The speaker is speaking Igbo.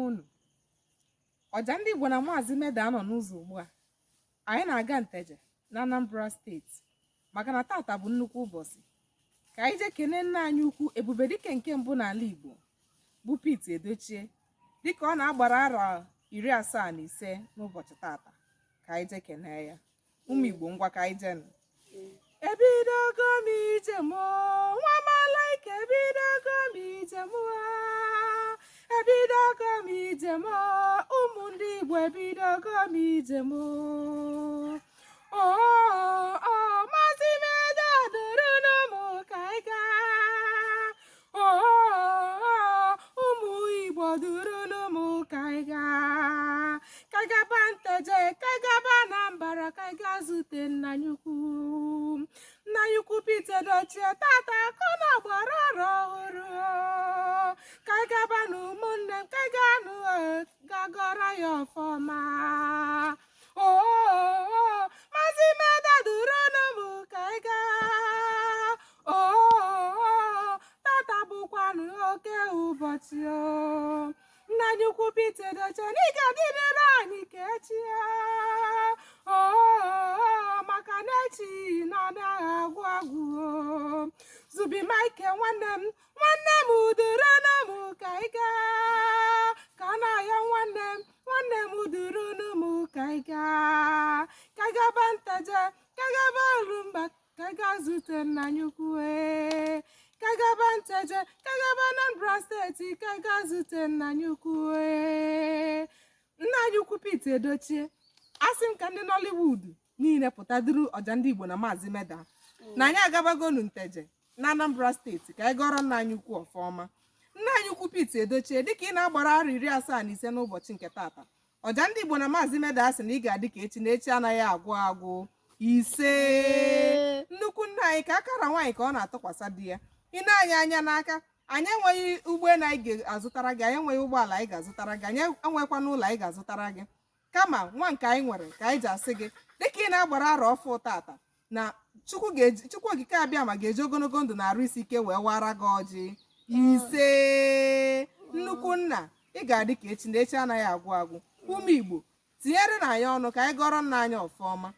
Unu ọja ndị Igbo na Maazị Meda nọ n'ụzọ ugbu a. Anyị na-aga Nteje na Anambra steeti maka na tata bụ nnukwu ụbọchị ka anyị jee kene nna anyị ukwu Ebube Dike nke mbụ n'ala Igbo bụ Edochie dịka ọ na-agbara arọ 75 n'ụbọchị tata. Ka anyị jee kene ya. Ụmụ Igbo ngwa ka anyị jee. Ebidogo m ije m nwa malaika, ebidogo m ije m, ebidogo m ije m, ụmụ ndị Igbo ebidogo m ije m. Maazị Meda durunu m ka anyị gaa. Ụmụ Igbo durunu m ka anyị gaa. Ka anyị gaba Nteje, ka anyị gaba Anambra, ka anyị gaa zute nna anyị ukwu. Nna anyị ukwu Edochie tata ka ọ na-agbara arọ ọhụrụ. Ka anyị gaba n'ụmụnne m, ka anyị gaa gagọrọ ya ọfọma. Maazị Meda durunu m ka anyị gaa. Tata bụkwanụ oke ụbọchị. Nna anyị ukwu Edochie na ị ga-adịrịrị anyị ka echi maka na echi na ọ naghị agwụ agwụ. Zubi Mike nwanne m durunu m ka anyị gaa. Ka a na-ayọ nwanne m durunu m ka anyị gaa. Ka anyị gaba Nteje, ka anyị gaba Olumba, ka anyị gaa zute nna anyị ukwu. Ka anyị gaba Nteje, ka anyị gaba Anambra steeti, ka anyị gaa zute nna anyị ukwu. Nna anyị ukwu Edochie, asị m ka ndị Nollywood niile pụta duru ọja ndị Igbo na Maazị Meda na anyị agabagonu Nteje na Anambra steeti ka anyị gọrọ nna anyị ukwu ọfọma. Nna anyị ukwu Edochie, dịka ị na-agbara arọ 75 n'ụbọchị nke tata, ọja ndị Igbo na Maazị Meda asị na ị ga-adị ka echi na echi anaghị agwụ agwụ. Iseeee! Nnukwu nna anyị ka akara nwaanyị ka ọ na-atụkwasị di ya. Ị na-anya anya n'aka, anyị enweghị ụgbọelu anyị ga-azụtara gị, anyị enweghị ụgbọala anyị ga-azụtara gị, anyị enwekwana ụlọ anyị ga-azụtara gị, kama nwa nke anyị nwere ka anyị ji asị gị dịka ị na-agbara arọ ọfụ tata na Chukwu okike abịa ma ga-eji ogologo ndụ na arụ isi ike wee wara gị ọjị. Iseeee! Nnukwu nna, ị ga-adị ka echi na echi anaghị agwụ agwụ. Ụmụ Igbo tinyere na anyị ọnụ ka anyị gọrọ nna anyị ọfọma.